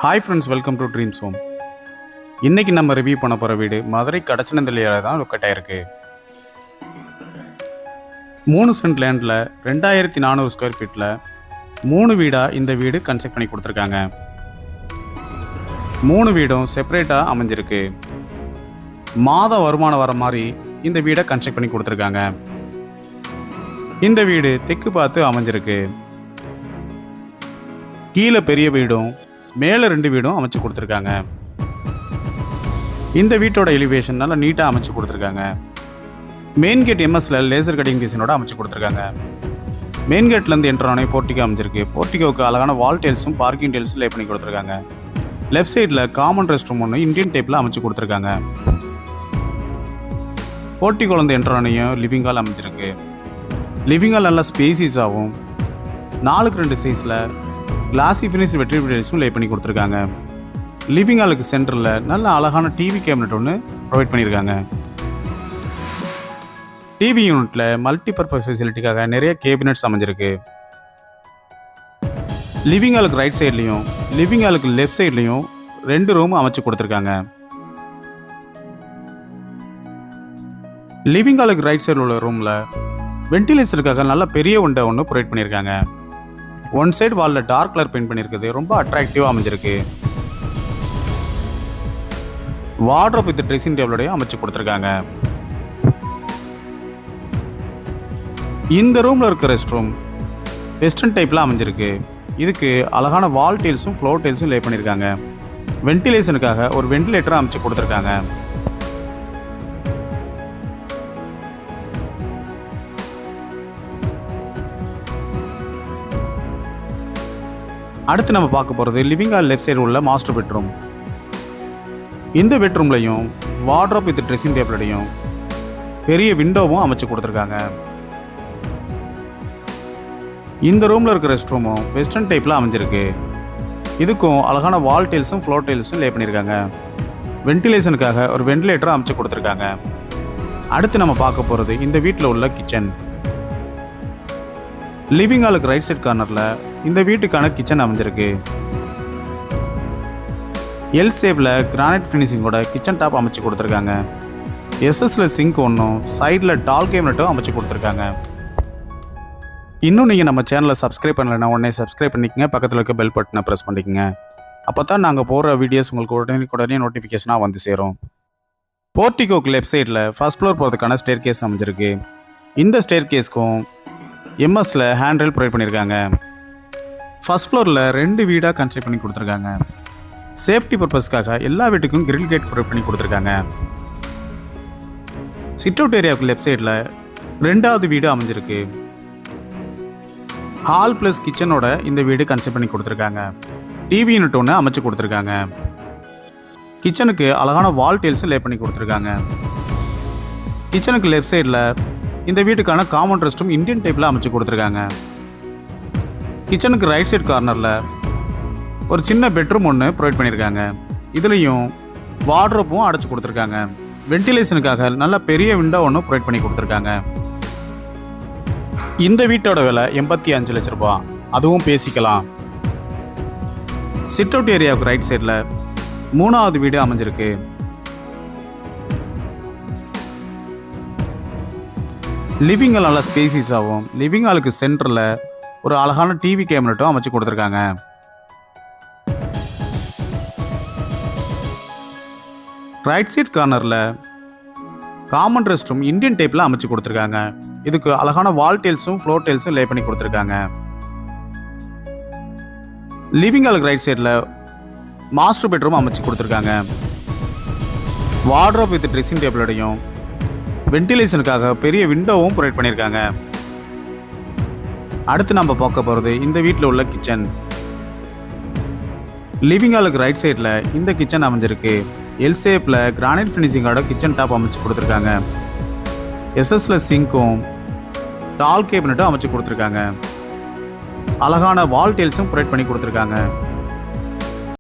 Hi friends, welcome to dreams home. இன்றைக்கி நம்ம review பண்ண போகிற வீடு மதுரை கடச்சனந்தலியில் தான் லொக்கேட் ஆகிருக்கு. 3 சென்ட் லேண்டில் 2400 ஸ்கொயர் ஃபீட்டில் 3 வீடாக இந்த வீடு கன்ஸ்ட்ரக்ட் பண்ணி கொடுத்துருக்காங்க. 3 வீடும் செப்பரேட்டாக அமைஞ்சிருக்கு. மாத வருமானம் வர மாதிரி இந்த வீடை கன்ஸ்ட்ரக்ட் பண்ணி கொடுத்துருக்காங்க. இந்த வீடு தெற்கு பார்த்து அமைஞ்சிருக்கு. கீழே பெரிய வீடும் மேலே 2 வீடும் அமைச்சு கொடுத்துருக்காங்க. இந்த வீட்டோட எலிவேஷன் நல்லா நீட்டாக அமைச்சு கொடுத்துருக்காங்க. மெயின் கேட் எம்எஸ்ல லேசர் கட்டிங் டிசைனோட அமைச்சு கொடுத்துருக்காங்க. மெயின் கேட்லேருந்து என்ட்ரானே போர்ட்டிகோ அமைஞ்சிருக்கு. போர்ட்டிகோவுக்கு அழகான வால் டைல்ஸும் பார்க்கிங் டைல்ஸும் லே பண்ணி கொடுத்துருக்காங்க. லெஃப்ட் சைடில் காமன் ரெஸ்ட் ரூம் ஒன்று இந்தியன் டைப்பில் அமைச்சு கொடுத்துருக்காங்க. போர்ட்டிகோலேருந்து என்ட்ரானையும் லிவிங் ஹால் அமைஞ்சிருக்கு. லிவிங் ஹால் நல்லா ஸ்பேசிஸாகவும் 4x2 சைஸில் கிளாசி ஃபினிஷ் வெற்றி டைல்ஸும் லே பண்ணி கொடுத்துருக்காங்க. லிவிங் ஹாலுக்கு சென்டரில் நல்ல அழகான டிவி கேபினட் ஒன்று ப்ரொவைட் பண்ணியிருக்காங்க. டிவி யூனிட்டில் மல்டிபர்பஸ் ஃபெசிலிட்டிக்காக நிறைய கேபினட்ஸ் அமைஞ்சிருக்கு. லிவிங் ஹாலுக்கு ரைட் சைட்லையும் லிவிங் ஹாலுக்கு லெஃப்ட் சைட்லையும் 2 ரூம் அமைச்சு கொடுத்துருக்காங்க. லிவிங் ஹாலுக்கு ரைட் சைடில் உள்ள ரூமில் வென்டிலேஷனுக்காக நல்ல பெரிய விண்டோ ஒன்று ப்ரொவைட் பண்ணியிருக்காங்க. ஒன் சைடு வாலில் டார்க் கலர் பெயிண்ட் பண்ணியிருக்குது. ரொம்ப அட்ராக்டிவாக அமைஞ்சிருக்கு. வார்ட்ரோப் வித் ட்ரெஸ்ஸிங் டேபிளோடையும் அமைச்சு கொடுத்துருக்காங்க. இந்த ரூமில் இருக்க ரெஸ்ட் ரூம் வெஸ்டர்ன் டைப்பில் அமைஞ்சிருக்கு. இதுக்கு அழகான வால் டைல்ஸும் ஃப்ளோர் டைல்ஸும் லே பண்ணியிருக்காங்க. வென்டிலேஷனுக்காக ஒரு வென்டிலேட்டரை அமைச்சு கொடுத்துருக்காங்க. அடுத்து நம்ம பார்க்க போகிறது லிவிங் ஹால் லெஃப்ட் சைடு உள்ள மாஸ்டர் பெட்ரூம். இந்த பெட்ரூம்லையும் வார்ட்ரோப் வித் ட்ரெஸ்ஸிங் டேபிளோடையும் பெரிய விண்டோவும் அமைச்சு கொடுத்துருக்காங்க. இந்த ரூமில் இருக்கிற ரெஸ்ட் ரூமும் வெஸ்டர்ன் டைப்பில் அமைஞ்சிருக்கு. இதுக்கும் அழகான வால் டைல்ஸும் ஃப்ளோர் டைல்ஸும் லே பண்ணியிருக்காங்க. வென்டிலேஷனுக்காக ஒரு வென்டிலேட்டரும் அமைச்சு கொடுத்துருக்காங்க. அடுத்து நம்ம பார்க்க போகிறது இந்த வீட்டில் உள்ள கிச்சன். லிவிங் ஹாலுக்கு ரைட் சைட் கார்னரில் இந்த வீட்டுக்கான கிச்சன் அமைஞ்சிருக்கு. எல் ஷேப்பில் கிரானைட் ஃபினிஷிங்கோட கிச்சன் டாப் அமைச்சு கொடுத்துருக்காங்க. எஸ்எஸ்ல சிங்க் ஒன்றும் சைடில் டால் கேபினட்டும் அமைச்சு கொடுத்துருக்காங்க. இன்னும் நீங்கள் நம்ம சேனலை சப்ஸ்கிரைப் பண்ணலைன்னா உடனே சப்ஸ்கிரைப் பண்ணிக்கங்க. பக்கத்தில் இருக்க பெல் பட்டனை ப்ரெஸ் பண்ணிக்கங்க. அப்போ தான் நாங்கள் போகிற வீடியோஸ் உங்களுக்கு உடனே நோட்டிஃபிகேஷனாக வந்து சேரும். போர்ட்டிகோக்கு லெஃப்ட் சைடில் ஃபர்ஸ்ட் ஃப்ளோர் போகிறதுக்கான ஸ்டேர் கேஸ் அமைஞ்சிருக்கு. இந்த ஸ்டேர் கேஸ்க்கும் எம்எஸ்ல ஹேண்ட் ரெயில் ப்ரொவைட் பண்ணியிருக்காங்க. ஃபர்ஸ்ட் ஃப்ளோரில் 2 வீடாக கன்ஸ்ட்ரக்ட் பண்ணி கொடுத்துருக்காங்க. சேஃப்டி பர்பஸ்க்காக எல்லா வீட்டுக்கும் கிரில் கேட் ப்ரொவைட் பண்ணி கொடுத்துருக்காங்க. சிட் அவுட் ஏரியாவுக்கு லெஃப்ட் சைடில் 2வது வீடு அமைஞ்சிருக்கு. ஹால் ப்ளஸ் கிச்சனோட இந்த வீடு கன்ஸ்ட்ரக்ட் பண்ணி கொடுத்துருக்காங்க. டிவி யூனிட் ஒன்று அமைச்சு கொடுத்துருக்காங்க. கிச்சனுக்கு அழகான வால் டைல்ஸும் லே பண்ணி கொடுத்துருக்காங்க. கிச்சனுக்கு லெஃப்ட் சைடில் இந்த வீட்டுக்கான காமன் ரெஸ்ட்ரூம் இந்தியன் டைப்பில் அமைச்சு கொடுத்துருக்காங்க. கிச்சனுக்கு ரைட் சைட் கார்னரில் ஒரு சின்ன பெட்ரூம் ஒன்று ப்ரொவைட் பண்ணியிருக்காங்க. இதுலேயும் வார்ட்ரோப்பும் அடைச்சி கொடுத்துருக்காங்க. வென்டிலேஷனுக்காக நல்ல பெரிய விண்டோ ஒன்று ப்ரொவைட் பண்ணி கொடுத்துருக்காங்க. இந்த வீட்டோட விலை 85 லட்ச ரூபா. அதுவும் பேசிக்கலாம். சிட் அவுட் ஏரியாவுக்கு ரைட் சைடில் 3வது வீடு அமைஞ்சிருக்கு. லிவிங் ஹால் நல்லா ஸ்பேசிஸாகவும் லிவிங் ஹாலுக்கு சென்டரில் ஒரு அழகான டிவி கேபினட்டும் அமைச்சு கொடுத்துருக்காங்க. ரைட் சைட் கார்னரில் காமன் ரெஸ்ட் ரூம் இந்தியன் டைப்பில் அமைச்சு கொடுத்துருக்காங்க. இதுக்கு அழகான வால் டைல்ஸும் ஃப்ளோர் டைல்ஸும் லே பண்ணி கொடுத்துருக்காங்க. லிவிங் ஹாலுக்கு ரைட் சைடில் மாஸ்டர் பெட்ரூம் அமைச்சு கொடுத்துருக்காங்க. வார்ட்ரோப் வித் ட்ரெஸ்ஸிங் டேபிளோடையும் வென்டிலேஷனுக்காக பெரிய விண்டோவும் ப்ரொவைட் பண்ணியிருக்காங்க. அடுத்து நம்ம பார்க்க போகிறது இந்த வீட்டில் உள்ள கிச்சன். லிவிங் ஹாலுக்கு ரைட் சைடில் இந்த கிச்சன் அமைஞ்சிருக்கு. எல் ஷேப்பில் கிரானைட் ஃபினிஷிங்கோட கிச்சன் டாப் அமைச்சு கொடுத்துருக்காங்க. எஸ்எஸ்ல சிங்க்கும் டால் கேபினட்டும் அமைச்சு கொடுத்துருக்காங்க. அழகான வால் டைல்ஸும் ப்ரொவைட் பண்ணி கொடுத்துருக்காங்க.